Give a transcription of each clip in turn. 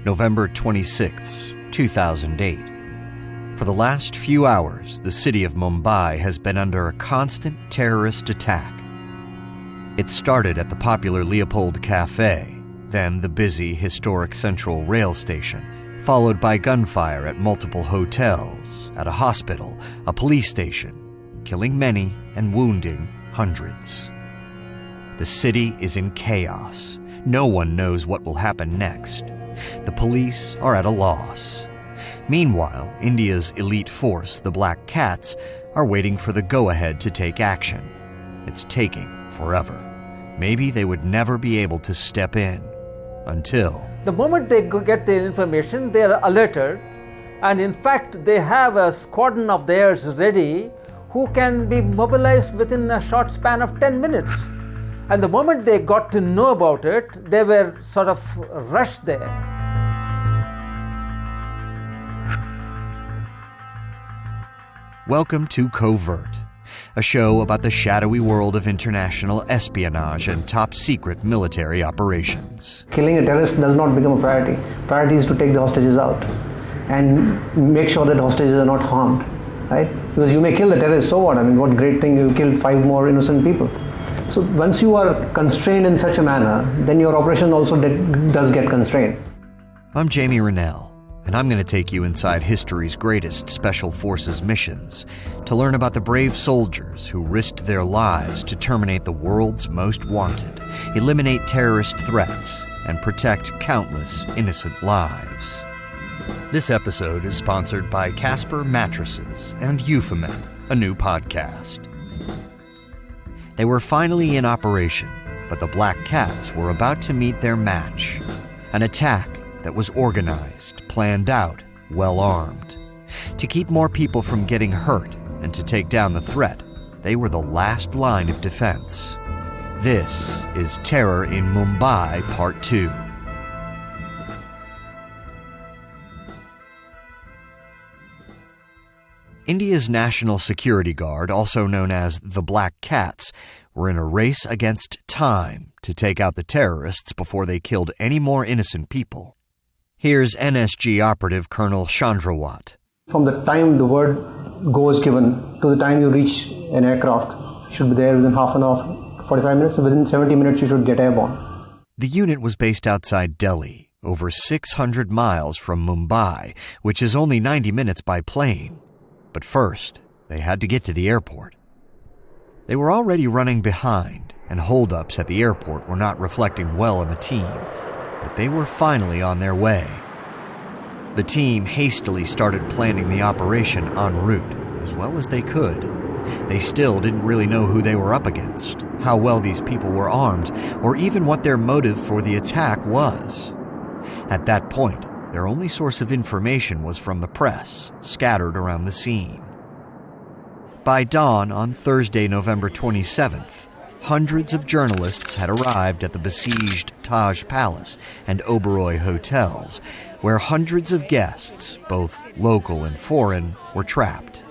November 26, 2008. For the last few hours, the city of Mumbai has been under a constant terrorist attack. It started at the popular Leopold Cafe, then the busy, historic Central Rail Station, followed by gunfire at multiple hotels, at a hospital, a police station, killing many and wounding hundreds. The city is in chaos. No one knows what will happen next. The police are at a loss. Meanwhile, India's elite force, the Black Cats, are waiting for the go-ahead to take action. It's taking forever. Maybe they would never be able to step in until... The moment they get the information, they are alerted, and in fact, they have a squadron of theirs ready who can be mobilized within a short span of 10 minutes. And the moment they got to know about it, they were sort of rushed there. Welcome to Covert, a show about the shadowy world of international espionage and top-secret military operations. Killing a terrorist does not become a priority. Priority is to take the hostages out and make sure that the hostages are not harmed, right? Because you may kill the terrorist, so what? I mean, what great thing, you killed 5 more innocent people. So once you are constrained in such a manner, then your operation also does get constrained. I'm Jamie Rennell, and I'm going to take you inside history's greatest special forces missions to learn about the brave soldiers who risked their lives to terminate the world's most wanted, eliminate terrorist threats, and protect countless innocent lives. This episode is sponsored by Casper Mattresses and Euphomet, a new podcast. They were finally in operation, but the Black Cats were about to meet their match. An attack that was organized, planned out, well-armed. To keep more people from getting hurt and to take down the threat, they were the last line of defense. This is Terror in Mumbai, Part 2. India's National Security Guard, also known as the Black Cats, were in a race against time to take out the terrorists before they killed any more innocent people. Here's NSG operative Colonel Chandrawat. From the time the word go is given to the time you reach an aircraft, you should be there within half an hour, 45 minutes. Within 70 minutes, you should get airborne. The unit was based outside Delhi, over 600 miles from Mumbai, which is only 90 minutes by plane. But first, they had to get to the airport. They were already running behind, and holdups at the airport were not reflecting well on the team, but they were finally on their way. The team hastily started planning the operation en route, as well as they could. They still didn't really know who they were up against, how well these people were armed, or even what their motive for the attack was. At that point, their only source of information was from the press, scattered around the scene. By dawn on Thursday, November 27th, hundreds of journalists had arrived at the besieged Taj Palace and Oberoi hotels, where hundreds of guests, both local and foreign, were trapped.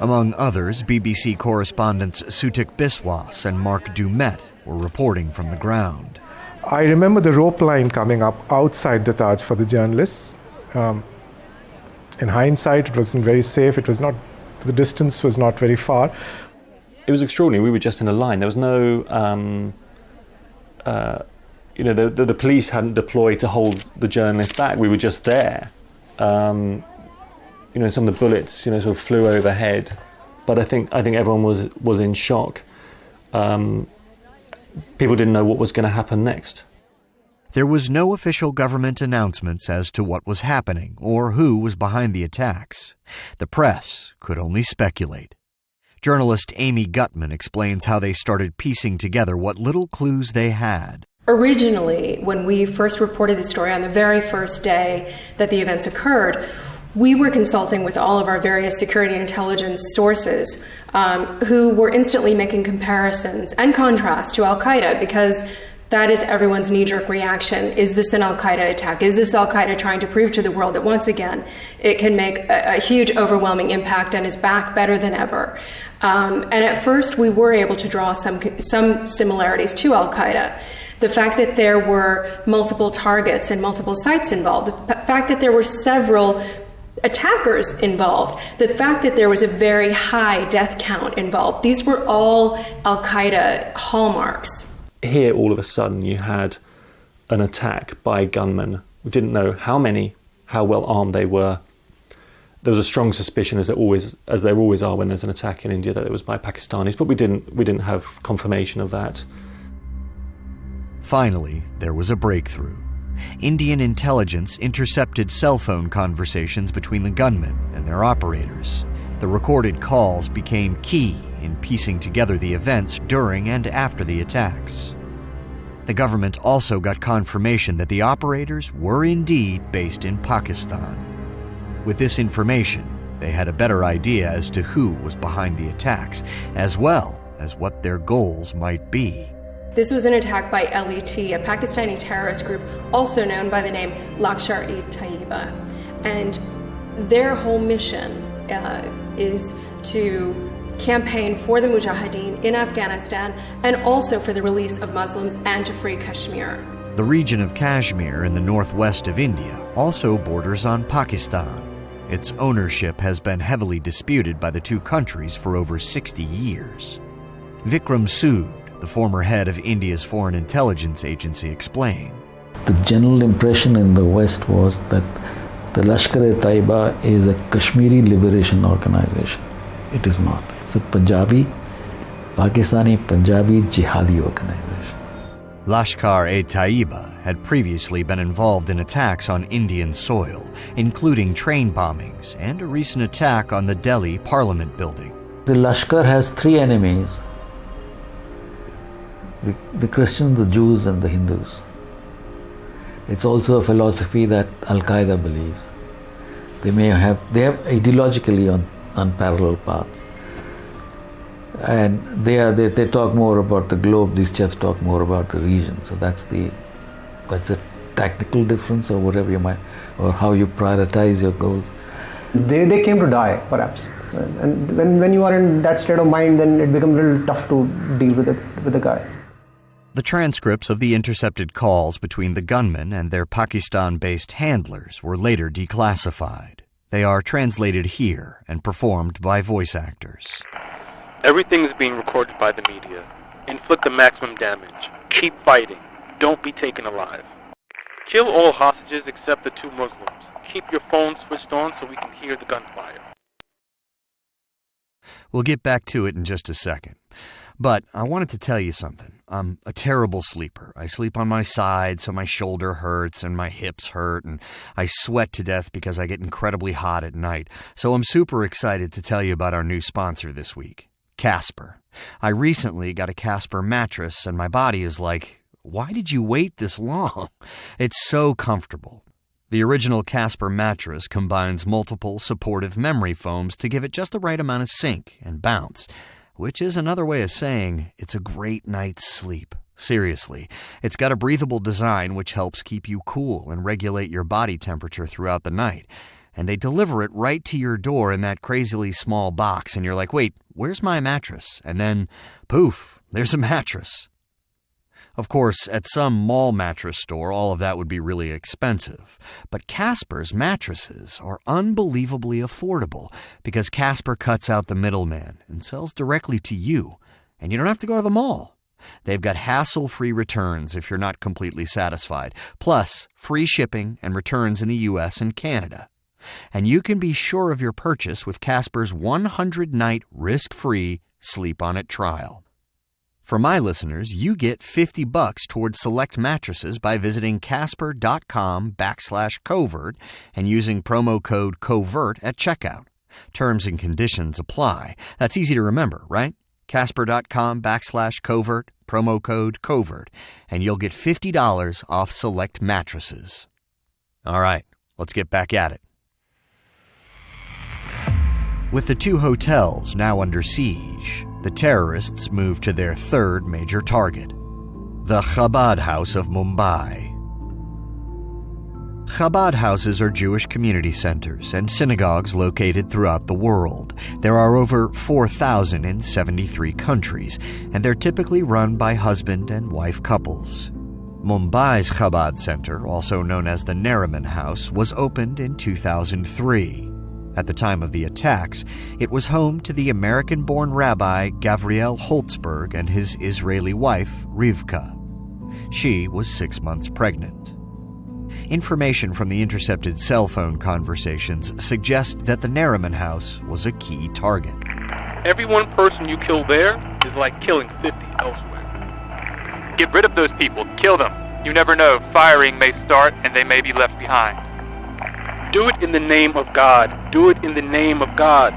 Among others, BBC correspondents Sutik Biswas and Mark Dumet were reporting from the ground. I remember the rope line coming up outside the Taj for the journalists. In hindsight, it wasn't very safe. The distance was not very far. It was extraordinary. We were just in a line. There was no, the police hadn't deployed to hold the journalists back. We were just there. Some of the bullets, sort of flew overhead. But I think everyone was in shock. People didn't know what was going to happen next. There was no official government announcements as to what was happening or who was behind the attacks. The press could only speculate. Journalist Amy Gutman explains how they started piecing together what little clues they had. Originally, when we first reported the story on the very first day that the events occurred, we were consulting with all of our various security and intelligence sources who were instantly making comparisons and contrasts to al-Qaeda, because that is everyone's knee-jerk reaction. Is this an al-Qaeda attack? Is this al-Qaeda trying to prove to the world that once again it can make a huge, overwhelming impact and is back better than ever? And at first we were able to draw some similarities to al-Qaeda. The fact that there were multiple targets and multiple sites involved, the fact that there were several attackers involved, the fact that there was a very high death count involved, these were all Al-Qaeda hallmarks. Here, all of a sudden, you had an attack by gunmen. We didn't know how many, how well armed they were. There was a strong suspicion, as there always are when there's an attack in India, that it was by Pakistanis, but we didn't have confirmation of that. Finally, there was a breakthrough. Indian intelligence intercepted cell phone conversations between the gunmen and their operators. The recorded calls became key in piecing together the events during and after the attacks. The government also got confirmation that the operators were indeed based in Pakistan. With this information, they had a better idea as to who was behind the attacks, as well as what their goals might be. This was an attack by LET, a Pakistani terrorist group also known by the name Lashkar-e-Taiba. And their whole mission is to campaign for the Mujahideen in Afghanistan and also for the release of Muslims and to free Kashmir. The region of Kashmir in the northwest of India also borders on Pakistan. Its ownership has been heavily disputed by the two countries for over 60 years. Vikram Sood, the former head of India's Foreign Intelligence Agency, explained. The general impression in the West was that the Lashkar-e-Taiba is a Kashmiri liberation organization. It is not. It's a Pakistani Punjabi jihadi organization. Lashkar-e-Taiba had previously been involved in attacks on Indian soil, including train bombings and a recent attack on the Delhi Parliament building. The Lashkar has three enemies: the Christians, the Jews, and the Hindus. It's also a philosophy that Al-Qaeda believes. They have ideologically on parallel paths. And they talk more about the globe, these chaps talk more about the region. So that's a tactical difference, or whatever you might, or how you prioritize your goals. They came to die, perhaps. And when you are in that state of mind, then it becomes a little tough to deal with the guy. The transcripts of the intercepted calls between the gunmen and their Pakistan-based handlers were later declassified. They are translated here and performed by voice actors. Everything is being recorded by the media. Inflict the maximum damage. Keep fighting. Don't be taken alive. Kill all hostages except the two Muslims. Keep your phone switched on so we can hear the gunfire. We'll get back to it in just a second. But I wanted to tell you something. I'm a terrible sleeper. I sleep on my side, so my shoulder hurts and my hips hurt, and I sweat to death because I get incredibly hot at night. So I'm super excited to tell you about our new sponsor this week, Casper. I recently got a Casper mattress, and my body is like, why did you wait this long? It's so comfortable. The original Casper mattress combines multiple supportive memory foams to give it just the right amount of sink and bounce, which is another way of saying it's a great night's sleep. Seriously, it's got a breathable design which helps keep you cool and regulate your body temperature throughout the night. And they deliver it right to your door in that crazily small box, and you're like, wait, where's my mattress? And then, poof, there's a mattress. Of course, at some mall mattress store, all of that would be really expensive. But Casper's mattresses are unbelievably affordable because Casper cuts out the middleman and sells directly to you, and you don't have to go to the mall. They've got hassle-free returns if you're not completely satisfied, plus free shipping and returns in the U.S. and Canada. And you can be sure of your purchase with Casper's 100-night risk-free Sleep On It trial. For my listeners, you get $50 towards select mattresses by visiting casper.com/covert and using promo code COVERT at checkout. Terms and conditions apply. That's easy to remember, right? Casper.com/covert, promo code COVERT, and you'll get $50 off select mattresses. All right, let's get back at it. With the two hotels now under siege, the terrorists moved to their third major target, the Chabad House of Mumbai. Chabad houses are Jewish community centers and synagogues located throughout the world. There are over 4,000 in 73 countries, and they're typically run by husband and wife couples. Mumbai's Chabad Center, also known as the Nariman House, was opened in 2003. At the time of the attacks, it was home to the American-born rabbi Gavriel Holtzberg and his Israeli wife, Rivka. She was 6 months pregnant. Information from the intercepted cell phone conversations suggest that the Nariman House was a key target. Every one person you kill there is like killing 50 elsewhere. Get rid of those people. Kill them. You never know. Firing may start and they may be left behind. Do it in the name of God. Do it in the name of God.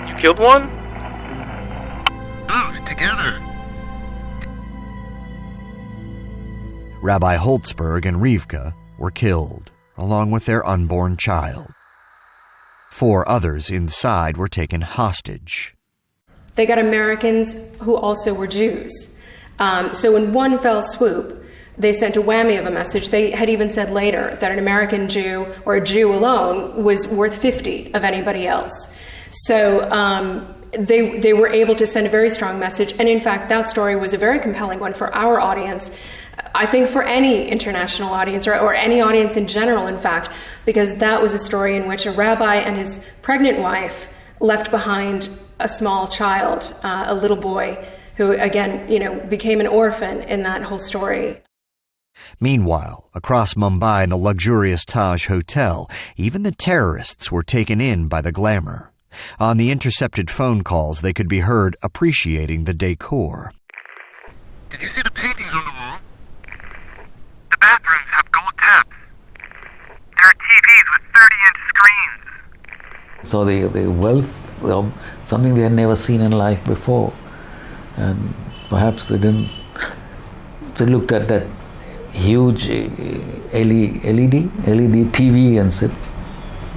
You killed one? Move together. Rabbi Holtzberg and Rivka were killed, along with their unborn child. 4 others inside were taken hostage. They got Americans who also were Jews. So in one fell swoop, they sent a whammy of a message. They had even said later that an American Jew or a Jew alone was worth 50 of anybody else. So they were able to send a very strong message. And in fact, that story was a very compelling one for our audience. I think for any international audience or any audience in general, in fact, because that was a story in which a rabbi and his pregnant wife left behind a small child, a little boy, who again, became an orphan in that whole story. Meanwhile, across Mumbai in the luxurious Taj Hotel, even the terrorists were taken in by the glamour. On the intercepted phone calls, they could be heard appreciating the decor. Did you see the paintings on the wall? The bathrooms have gold taps. There are TVs with 30-inch screens. So the wealth of something they had never seen in life before. And perhaps they looked at that huge LED TV and said,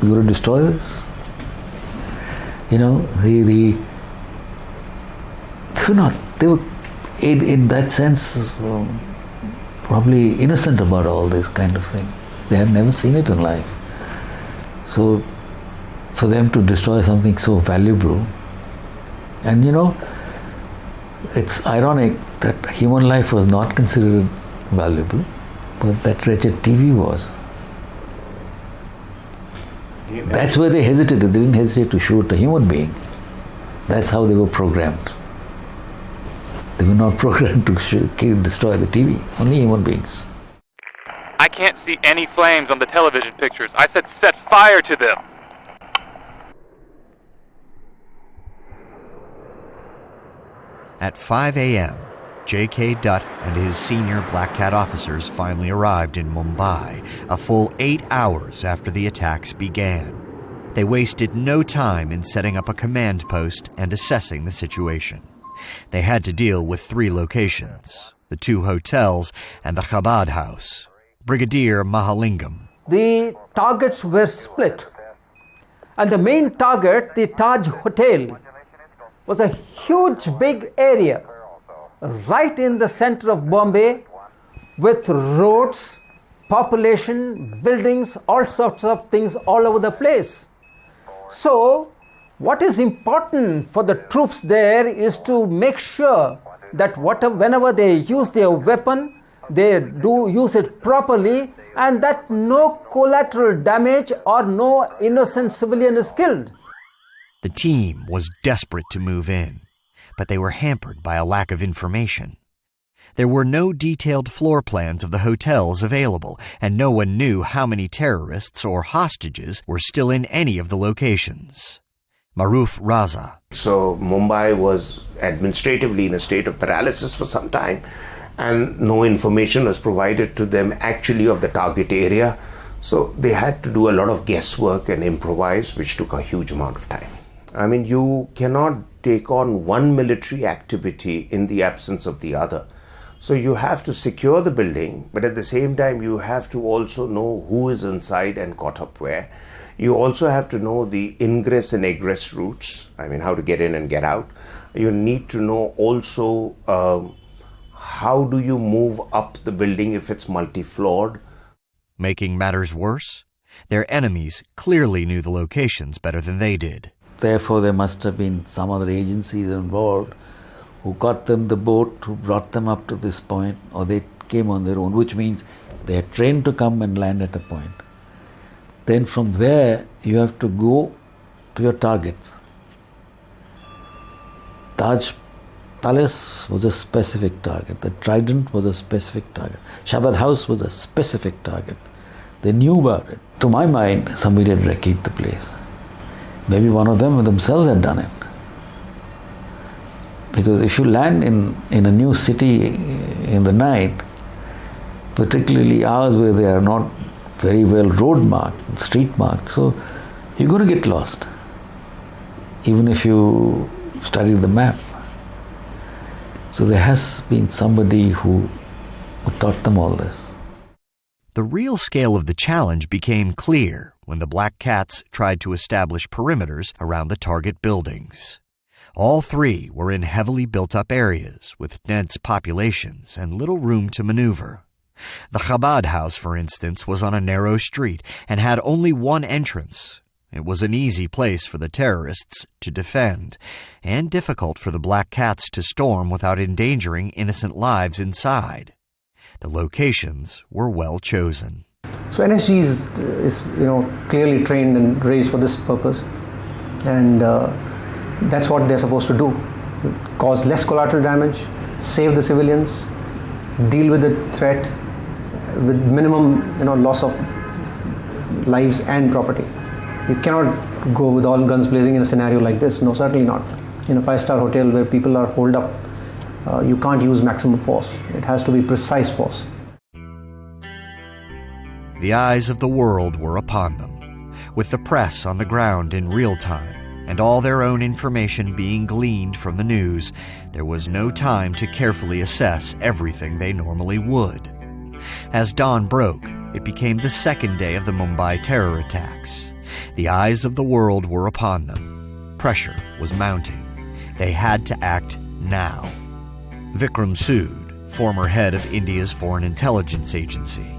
"We're going to destroy this." They were in that sense probably innocent about all this kind of thing. They had never seen it in life. So for them to destroy something so valuable, and it's ironic that human life was not considered valuable, but that wretched TV was. That's why they hesitated. They didn't hesitate to shoot a human being. That's how they were programmed. They were not programmed to destroy the TV, only human beings. I can't see any flames on the television pictures. I said set fire to them. At 5 a.m., J.K. Dutt and his senior Black Cat officers finally arrived in Mumbai, a full 8 hours after the attacks began. They wasted no time in setting up a command post and assessing the situation. They had to deal with 3 locations, the 2 hotels and the Chabad house. Brigadier Mahalingam. The targets were split. And the main target, the Taj Hotel, was a huge big area right in the center of Bombay, with roads, population, buildings, all sorts of things all over the place. So what is important for the troops there is to make sure that whenever they use their weapon, they do use it properly, and that no collateral damage or no innocent civilian is killed. The team was desperate to move in, but they were hampered by a lack of information. There were no detailed floor plans of the hotels available, and no one knew how many terrorists or hostages were still in any of the locations. Maruf Raza. So Mumbai was administratively in a state of paralysis for some time, and no information was provided to them actually of the target area. So they had to do a lot of guesswork and improvise, which took a huge amount of time. I mean, you cannot take on one military activity in the absence of the other. So you have to secure the building, but at the same time you have to also know who is inside and caught up where. You also have to know the ingress and egress routes, I mean how to get in and get out. You need to know also how do you move up the building if it's multi-floored. Making matters worse, their enemies clearly knew the locations better than they did. Therefore, there must have been some other agencies involved who got them the boat, who brought them up to this point, or they came on their own, which means they are trained to come and land at a point. Then from there, you have to go to your targets. Taj Palace was a specific target. The Trident was a specific target. Shabad House was a specific target. They knew about it. To my mind, somebody had wrecked the place. Maybe one of them themselves had done it. Because if you land in a new city in the night, particularly ours where they are not very well road marked, street marked, so you're going to get lost, even if you study the map. So there has been somebody who taught them all this. The real scale of the challenge became clear when the Black Cats tried to establish perimeters around the target buildings. All three were in heavily built-up areas with dense populations and little room to maneuver. The Chabad house, for instance, was on a narrow street and had only one entrance. It was an easy place for the terrorists to defend, and difficult for the Black Cats to storm without endangering innocent lives inside. The locations were well chosen. So NSG is clearly trained and raised for this purpose, and that's what they're supposed to do: cause less collateral damage, save the civilians, deal with the threat with minimum loss of lives and property. You cannot go with all guns blazing in a scenario like this. No, certainly not. In a 5-star hotel where people are holed up, you can't use maximum force. It has to be precise force. The eyes of the world were upon them, with the press on the ground in real time and all their own information being gleaned from the news. There was no time to carefully assess everything they normally would. As dawn broke, it became the second day of the Mumbai terror attacks. The eyes of the world were upon them. Pressure was mounting. They had to act now. Vikram Sood, former head of India's Foreign Intelligence Agency.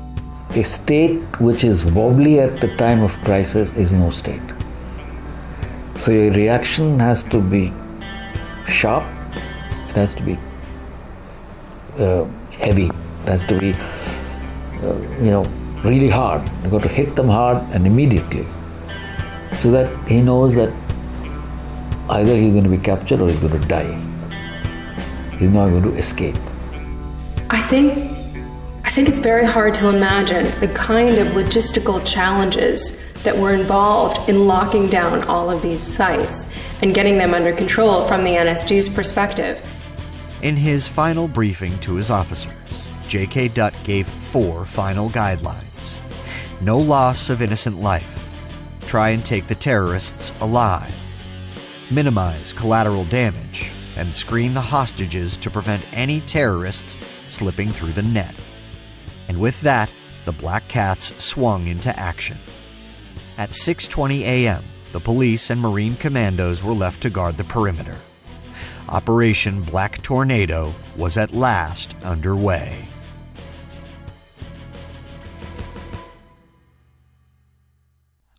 A state which is wobbly at the time of crisis is no state. So your reaction has to be sharp, it has to be heavy, it has to be really hard. You've got to hit them hard and immediately, so that he knows that either he's going to be captured or he's going to die. He's not going to escape. I think it's very hard to imagine the kind of logistical challenges that were involved in locking down all of these sites and getting them under control from the NSG's perspective. In his final briefing to his officers, J.K. Dutt gave 4 final guidelines. No loss of innocent life. Try and take the terrorists alive. Minimize collateral damage and screen the hostages to prevent any terrorists slipping through the net. And with that, the Black Cats swung into action. At 6:20 a.m., the police and Marine commandos were left to guard the perimeter. Operation Black Tornado was at last underway.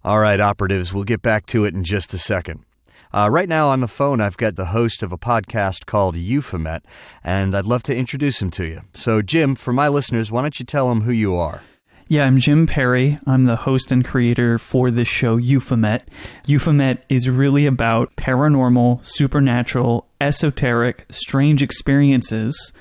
All right, operatives, we'll get back to it in just a second. Right now on the phone, I've got the host of a podcast called Euphomet, and I'd love to introduce him to you. So, Jim, for my listeners, why don't you tell them who you are? Yeah, I'm Jim Perry. I'm the host and creator for this show, Euphomet. Euphomet is really about paranormal, supernatural, esoteric, strange experiences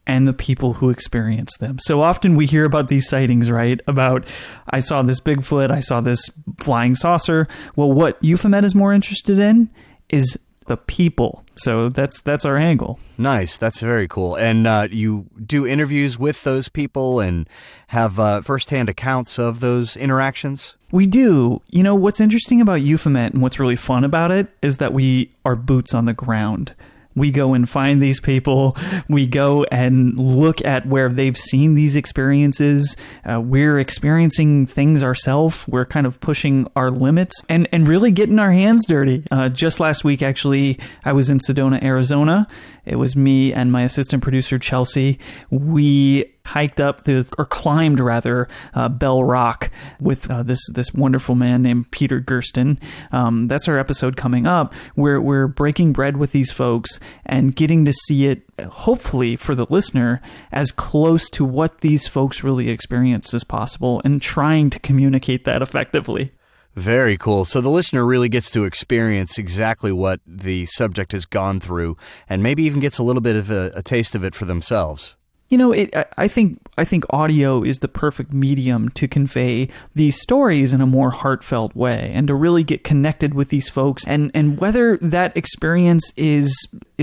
and the people who experience them. So often we hear about these sightings, right? About, I saw this Bigfoot, I saw this flying saucer. Well, what Euphomet is more interested in is the people. So that's our angle. Nice. That's very cool. And you do interviews with those people and have firsthand accounts of those interactions? We do. You know, what's interesting about Euphomet and what's really fun about it is that we are boots on the ground. We go and find these people. We go and look at where they've seen these experiences. We're experiencing things ourselves. We're kind of pushing our limits and really getting our hands dirty. Just last week, actually, I was in Sedona, Arizona. It was me and my assistant producer, Chelsea. We hiked up or climbed rather, Bell Rock with this wonderful man named Peter Gersten. That's our episode coming up. We're breaking bread with these folks and getting to see it, hopefully for the listener, as close to what these folks really experienced as possible, and trying to communicate that effectively. Very cool. So the listener really gets to experience exactly what the subject has gone through, and maybe even gets a little bit of a taste of it for themselves. You know, I think audio is the perfect medium to convey these stories in a more heartfelt way, and to really get connected with these folks. And whether that experience is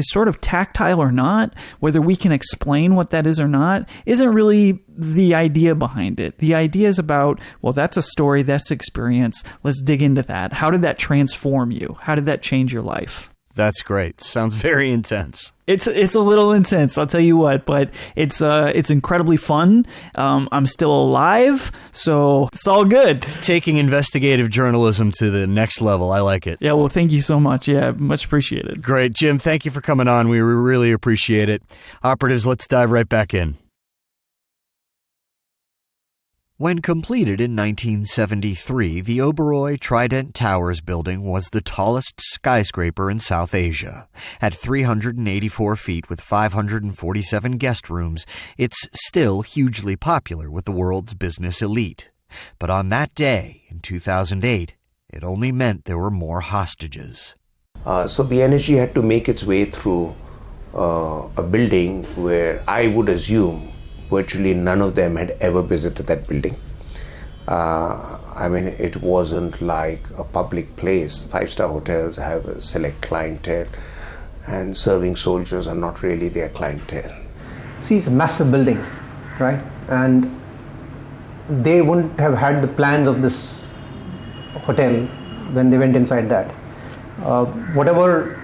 sort of tactile or not, whether we can explain what that is or not, isn't really the idea behind it. The idea is about, well, that's a story, that's experience. Let's dig into that. How did that transform you? How did that change your life? That's great. Sounds very intense. It's a little intense, I'll tell you what, but it's incredibly fun. I'm still alive, so it's all good. Taking investigative journalism to the next level. I like it. Yeah, well, thank you so much. Yeah, much appreciated. Great. Jim, thank you for coming on. We really appreciate it. Operatives, let's dive right back in. When completed in 1973, the Oberoi Trident Towers building was the tallest skyscraper in South Asia. At 384 feet with 547 guest rooms, it's still hugely popular with the world's business elite. But on that day, in 2008, it only meant there were more hostages. So the energy had to make its way through a building where I would assume virtually none of them had ever visited that building. I mean, it wasn't like a public place. Five-star hotels have a select clientele, and serving soldiers are not really their clientele. See, it's a massive building, right? And they wouldn't have had the plans of this hotel when they went inside that. Whatever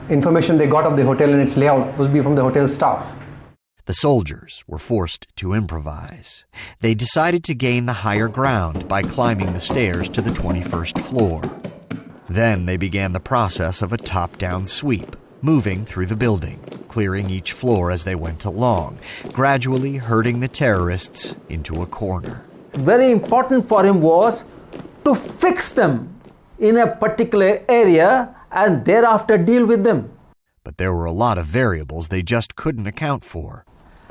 information they got of the hotel and its layout was from the hotel staff. The soldiers were forced to improvise. They decided to gain the higher ground by climbing the stairs to the 21st floor. Then they began the process of a top-down sweep, moving through the building, clearing each floor as they went along, gradually herding the terrorists into a corner. Very important for him was to fix them in a particular area and thereafter deal with them. But there were a lot of variables they just couldn't account for.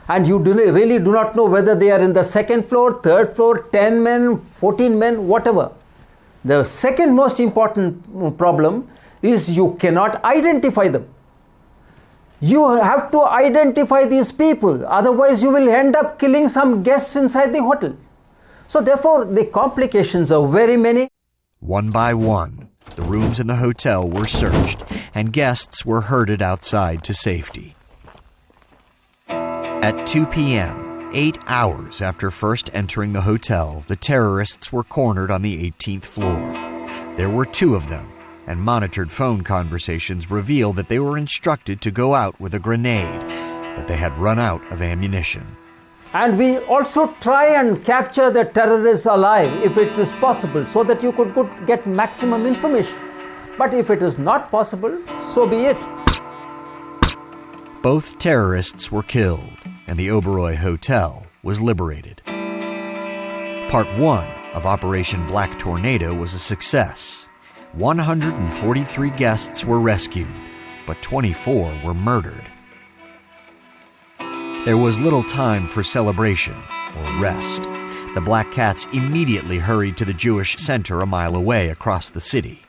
And you really do not know whether they are in the second floor, third floor, 10 men, 14 men, whatever. The second most important problem is you cannot identify them. You have to identify these people, otherwise you will end up killing some guests inside the hotel. So therefore, the complications are very many. One by one, the rooms in the hotel were searched, and guests were herded outside to safety. At 2 p.m., 8 hours after first entering the hotel, the terrorists were cornered on the 18th floor. There were 2 of them, and monitored phone conversations reveal that they were instructed to go out with a grenade, but they had run out of ammunition. And we also try and capture the terrorists alive if it is possible, so that you could get maximum information. But if it is not possible, so be it. Both terrorists were killed, and the Oberoi Hotel was liberated. Part 1 of Operation Black Tornado was a success. 143 guests were rescued, but 24 were murdered. There was little time for celebration or rest. The Black Cats immediately hurried to the Jewish center a mile away across the city.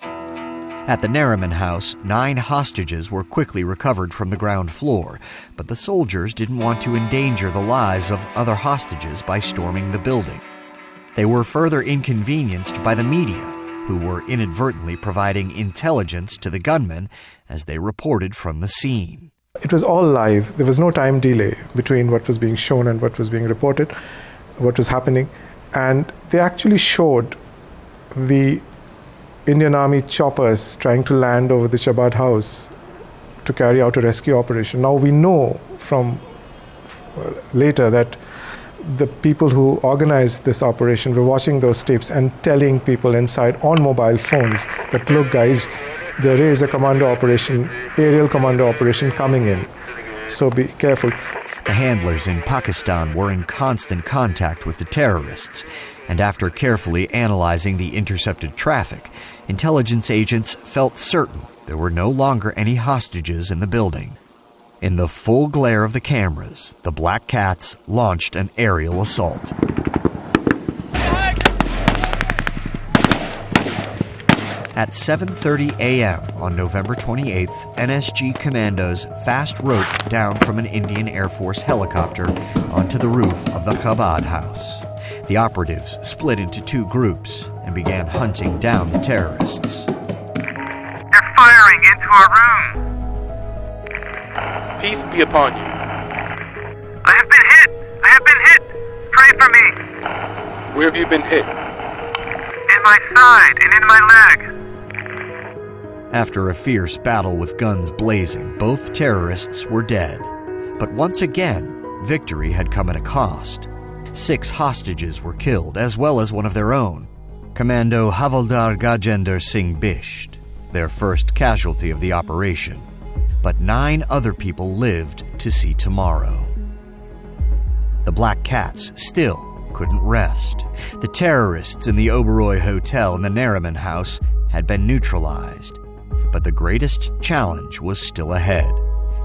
At the Nariman house, 9 hostages were quickly recovered from the ground floor, but the soldiers didn't want to endanger the lives of other hostages by storming the building. They were further inconvenienced by the media, who were inadvertently providing intelligence to the gunmen as they reported from the scene. It was all live. There was no time delay between what was being shown and what was being reported, what was happening. And they actually showed the Indian Army choppers trying to land over the Chabad house to carry out a rescue operation. Now we know from later that the people who organized this operation were watching those tapes and telling people inside on mobile phones that, look guys, there is a commando operation, aerial commando operation coming in. So be careful. The handlers in Pakistan were in constant contact with the terrorists, and after carefully analyzing the intercepted traffic, intelligence agents felt certain there were no longer any hostages in the building. In the full glare of the cameras, the Black Cats launched an aerial assault. At 7:30 a.m. on November 28th, NSG commandos fast roped down from an Indian Air Force helicopter onto the roof of the Chabad house. The operatives split into two groups and began hunting down the terrorists. They're firing into our room. Peace be upon you. I have been hit. I have been hit. Pray for me. Where have you been hit? In my side and in my leg. After a fierce battle with guns blazing, both terrorists were dead. But once again, victory had come at a cost. 6 hostages were killed, as well as one of their own, Commando Havaldar Gajender Singh Bisht, their first casualty of the operation. But 9 other people lived to see tomorrow. The Black Cats still couldn't rest. The terrorists in the Oberoi Hotel and the Nariman House had been neutralized. But the greatest challenge was still ahead: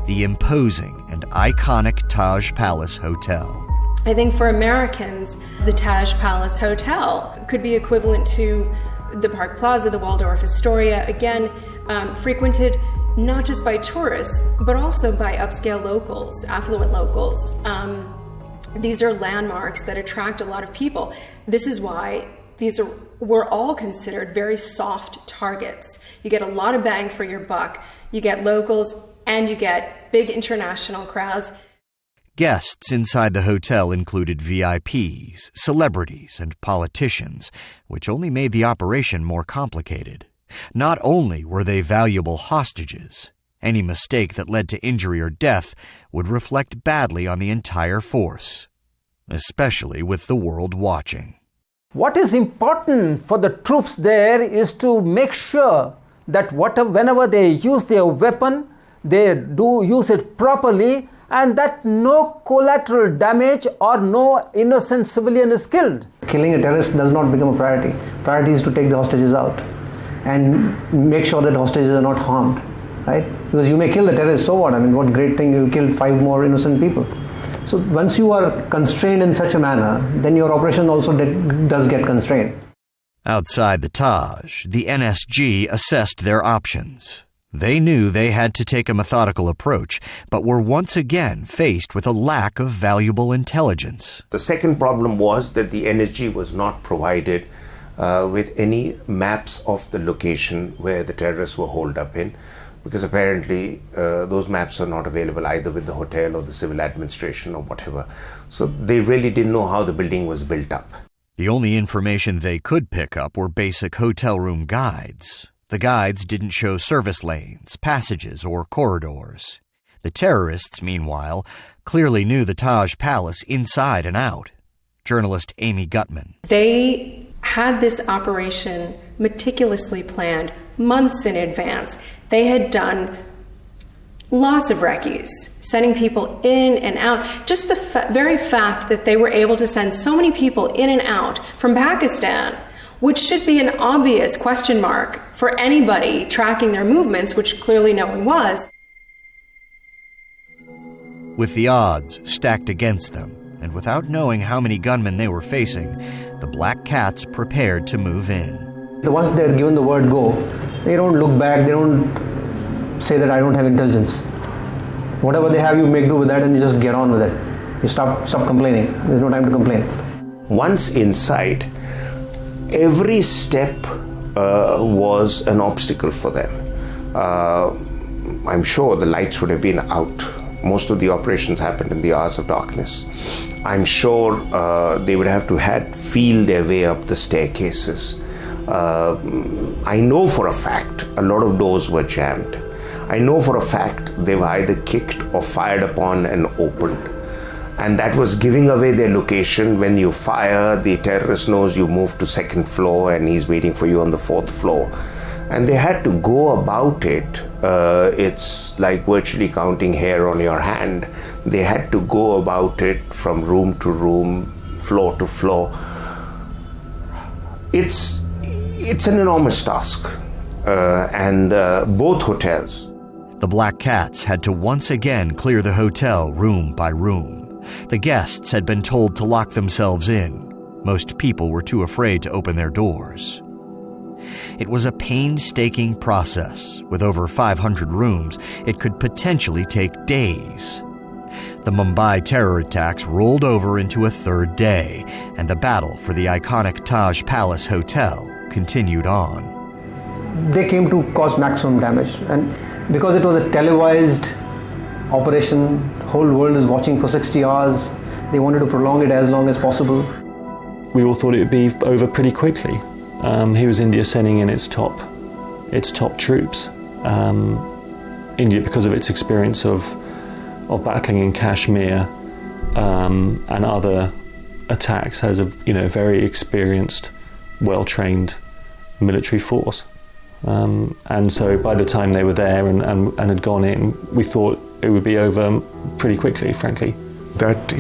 the imposing and iconic Taj Palace Hotel. I think for Americans, the Taj Palace Hotel could be equivalent to the Park Plaza, the Waldorf Astoria, again, frequented not just by tourists, but also by upscale locals, affluent locals. These are landmarks that attract a lot of people. This is why were all considered very soft targets. You get a lot of bang for your buck. You get locals and you get big international crowds. Guests inside the hotel included VIPs, celebrities, and politicians, which only made the operation more complicated. Not only were they valuable hostages, any mistake that led to injury or death would reflect badly on the entire force, especially with the world watching. What is important for the troops there is to make sure that whenever they use their weapon, they do use it properly, and that no collateral damage or no innocent civilian is killed. Killing a terrorist does not become a priority. Priority is to take the hostages out and make sure that the hostages are not harmed, right? Because you may kill the terrorist, so what? I mean, what great thing, you killed 5 more innocent people. So once you are constrained in such a manner, then your operation also does get constrained. Outside the Taj, the NSG assessed their options. They knew they had to take a methodical approach, but were once again faced with a lack of valuable intelligence. The second problem was that the NSG was not provided with any maps of the location where the terrorists were holed up in, because apparently those maps are not available either with the hotel or the civil administration or whatever. So they really didn't know how the building was built up. The only information they could pick up were basic hotel room guides. The guides didn't show service lanes, passages, or corridors. The terrorists, meanwhile, clearly knew the Taj Palace inside and out. Journalist Amy Gutman. They had this operation meticulously planned months in advance. They had done lots of recce's, sending people in and out. Just the very fact that they were able to send so many people in and out from Pakistan, which should be an obvious question mark for anybody tracking their movements, which clearly no one was. With the odds stacked against them, and without knowing how many gunmen they were facing, the Black Cats prepared to move in. Once they're given the word go, they don't look back, they don't say that I don't have intelligence. Whatever they have, you make do with that and you just get on with it. You stop complaining. There's no time to complain. Once inside, every step was an obstacle for them. I'm sure the lights would have been out. Most of the operations happened in the hours of darkness. I'm sure they would have to feel their way up the staircases. I know for a fact a lot of doors were jammed. I know for a fact they were either kicked or fired upon and opened. And that was giving away their location. When you fire, the terrorist knows you moved to 2nd floor and he's waiting for you on the 4th floor. And they had to go about it It's like virtually counting hair on your hand. They had to go about it from room to room, floor to floor. It's an enormous task, and both hotels. The Black Cats had to once again clear the hotel room by room. The guests had been told to lock themselves in. Most people were too afraid to open their doors. It was a painstaking process. With over 500 rooms, it could potentially take days. The Mumbai terror attacks rolled over into a third day, and the battle for the iconic Taj Palace Hotel continued on. They came to cause maximum damage, and because it was a televised operation, whole world is watching for 60 hours, they wanted to prolong it as long as possible. We all thought it would be over pretty quickly. Here was India sending in its top troops. India, because of its experience of battling in Kashmir and other attacks, has a very experienced, well-trained military force. And so by the time they were there and had gone in, we thought it would be over pretty quickly, frankly. That,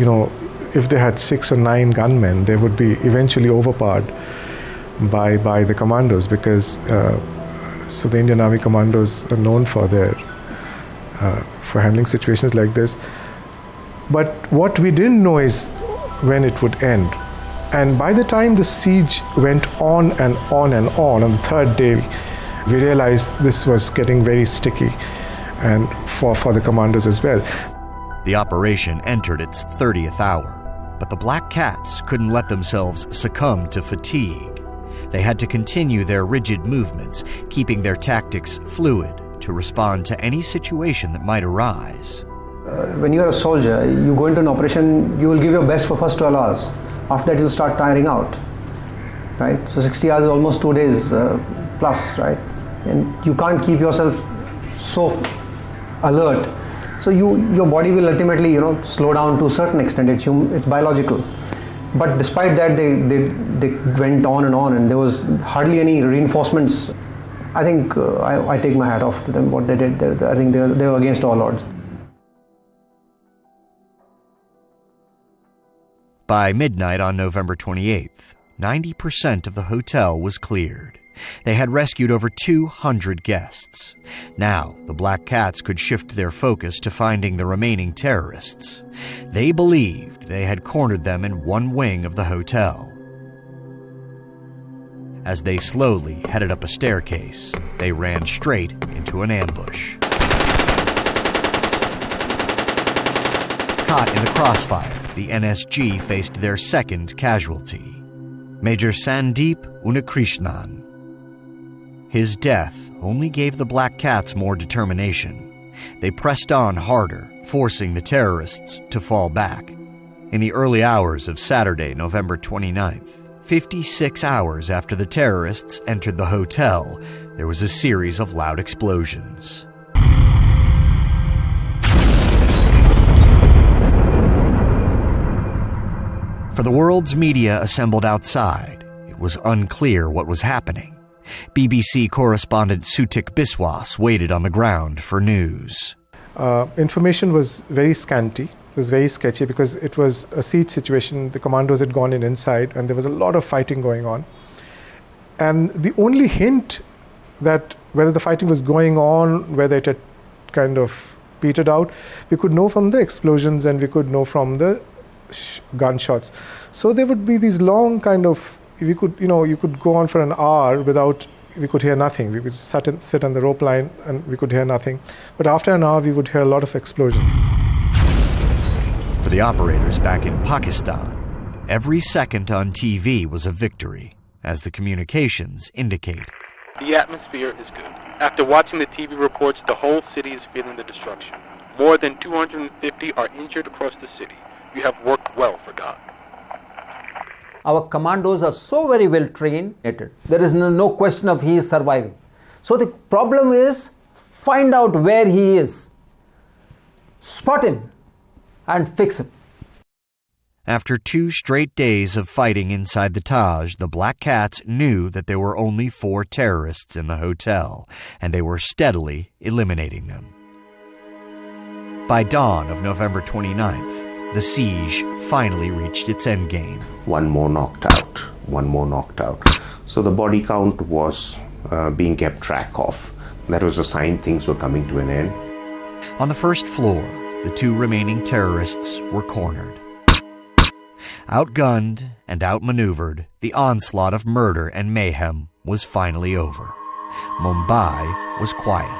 if they had 6 or 9 gunmen, they would be eventually overpowered by the commandos, because so the Indian Army commandos are known for for handling situations like this. But what we didn't know is when it would end. And by the time the siege went on and on and on the third day, we realized this was getting very sticky, and for the commandos as well. The operation entered its 30th hour, but the Black Cats couldn't let themselves succumb to fatigue. They had to continue their rigid movements, keeping their tactics fluid to respond to any situation that might arise. When you're a soldier, you go into an operation, you will give your best for first 12 hours. After that, you'll start tiring out, right? So 60 hours is almost 2 days plus, right? And you can't keep yourself so alert. So your body will ultimately, slow down to a certain extent. It's biological. But despite that, they went on, and there was hardly any reinforcements. I think I take my hat off to them, what they did. I think they were against all odds. By midnight on November 28th, 90% of the hotel was cleared. They had rescued over 200 guests. Now, the Black Cats could shift their focus to finding the remaining terrorists. They believed they had cornered them in one wing of the hotel. As they slowly headed up a staircase, they ran straight into an ambush. Caught in the crossfire, the NSG faced their second casualty, Major Sandeep Unnikrishnan. His death only gave the Black Cats more determination. They pressed on harder, forcing the terrorists to fall back. In the early hours of Saturday, November 29th, 56 hours after the terrorists entered the hotel, there was a series of loud explosions. For the world's media assembled outside, it was unclear what was happening. BBC correspondent Sutik Biswas waited on the ground for news. Information was very scanty. It was very sketchy because it was a siege situation. The commandos had gone in inside and there was a lot of fighting going on. And the only hint that whether the fighting was going on, whether it had kind of petered out, we could know from the explosions and we could know from the gunshots. So there would be these long kind of, you could go on for an hour we could hear nothing. We would sit on the rope line and we could hear nothing. But after an hour, we would hear a lot of explosions. For the operators back in Pakistan, every second on TV was a victory, as the communications indicate. The atmosphere is good. After watching the TV reports, the whole city is feeling the destruction. More than 250 are injured across the city. You have worked well for God. Our commandos are so very well trained. There is no question of he is surviving. So the problem is find out where he is, spot him and fix him. After 2 straight days of fighting inside the Taj, the Black Cats knew that there were only 4 terrorists in the hotel, and they were steadily eliminating them. By dawn of November 29th, the siege finally reached its endgame. One more knocked out. So the body count was being kept track of. That was a sign things were coming to an end. On the first floor, the 2 remaining terrorists were cornered. Outgunned and outmaneuvered, the onslaught of murder and mayhem was finally over. Mumbai was quiet.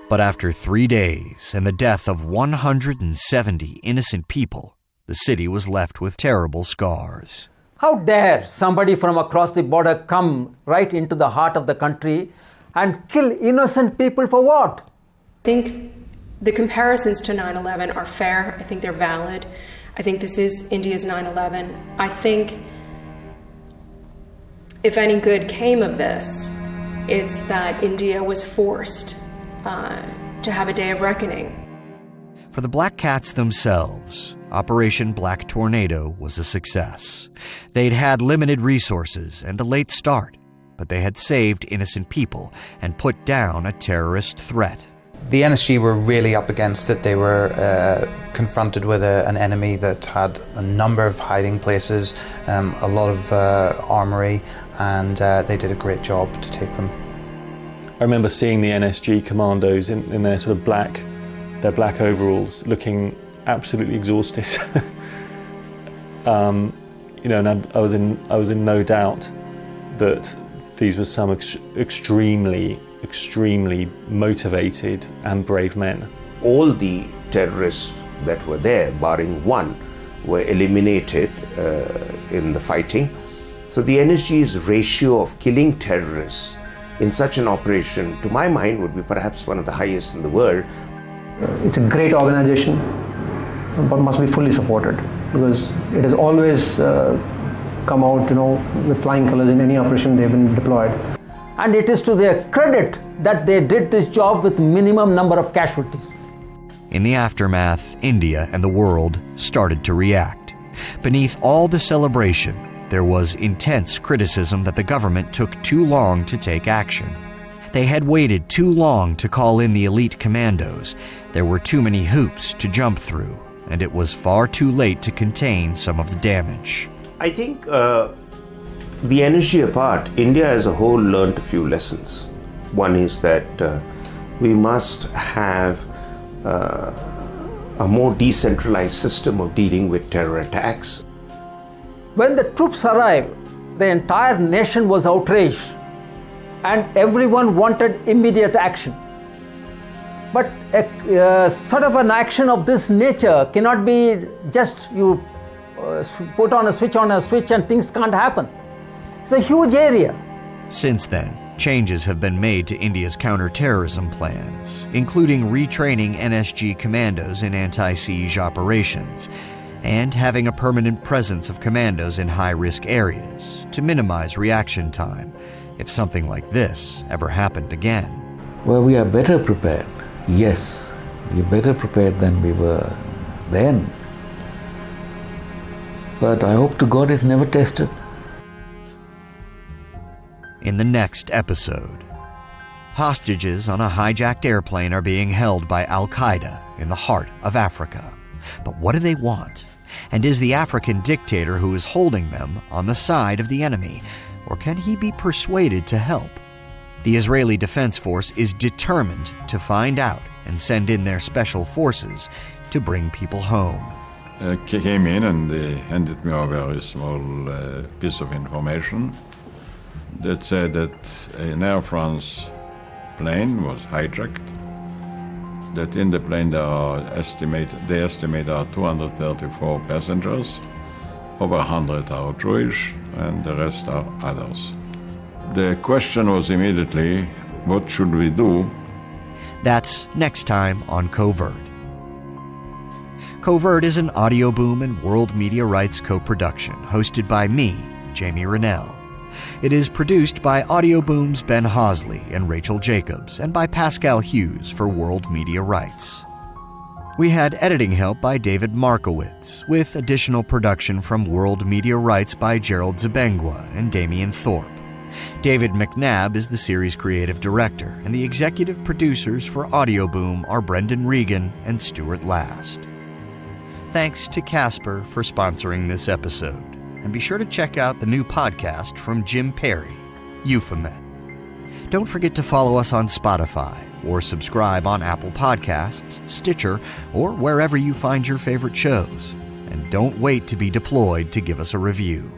But after 3 days and the death of 170 innocent people, the city was left with terrible scars. How dare somebody from across the border come right into the heart of the country and kill innocent people for what? I think the comparisons to 9/11 are fair. I think they're valid. I think this is India's 9/11. I think if any good came of this, it's that India was forced to have a day of reckoning. For the Black Cats themselves, Operation Black Tornado was a success. They'd had limited resources and a late start, but they had saved innocent people and put down a terrorist threat. The NSG were really up against it. They were confronted with an enemy that had a number of hiding places, a lot of armory, and they did a great job to take them. I remember seeing the NSG commandos in their sort of black overalls, looking absolutely exhausted. And I was in no doubt that these were some extremely motivated and brave men. All the terrorists that were there, barring one, were eliminated in the fighting. So the NSG's ratio of killing terrorists in such an operation, to my mind, would be perhaps one of the highest in the world. It's a great organization, but must be fully supported, because it has always come out, with flying colors in any operation they've been deployed. And it is to their credit that they did this job with minimum number of casualties. In the aftermath, India and the world started to react. Beneath all the celebration, there was intense criticism that the government took too long to take action. They had waited too long to call in the elite commandos. There were too many hoops to jump through, and it was far too late to contain some of the damage. I think the NSG apart, India as a whole learned a few lessons. One is that we must have a more decentralized system of dealing with terror attacks. When the troops arrived, the entire nation was outraged and everyone wanted immediate action. But sort of an action of this nature cannot be just you put on a switch and things can't happen. It's a huge area. Since then, changes have been made to India's counter-terrorism plans, including retraining NSG commandos in anti-siege operations and having a permanent presence of commandos in high-risk areas to minimize reaction time if something like this ever happened again. Well, we are better prepared. Yes, we are better prepared than we were then. But I hope to God it's never tested. In the next episode, hostages on a hijacked airplane are being held by Al-Qaeda in the heart of Africa. But what do they want? And is the African dictator who is holding them on the side of the enemy? Or can he be persuaded to help? The Israeli Defense Force is determined to find out and send in their special forces to bring people home. Came in and they handed me a very small piece of information that said that an Air France plane was hijacked, that in the plane they estimate there are 234 passengers, over 100 are Jewish and the rest are others. The question was immediately, what should we do? That's next time on Covert. Covert is an Audio Boom and World Media Rights co-production, hosted by me, Jamie Rennell. It is produced by Audio Boom's Ben Hosley and Rachel Jacobs, and by Pascal Hughes for World Media Rights. We had editing help by David Markowitz, with additional production from World Media Rights by Gerald Zabengwa and Damian Thorpe. David McNabb is the series creative director, and the executive producers for Audio Boom are Brendan Regan and Stuart Last. Thanks to Casper for sponsoring this episode, and be sure to check out the new podcast from Jim Perry, Euphomet. Don't forget to follow us on Spotify or subscribe on Apple Podcasts, Stitcher, or wherever you find your favorite shows. And don't wait to be deployed to give us a review.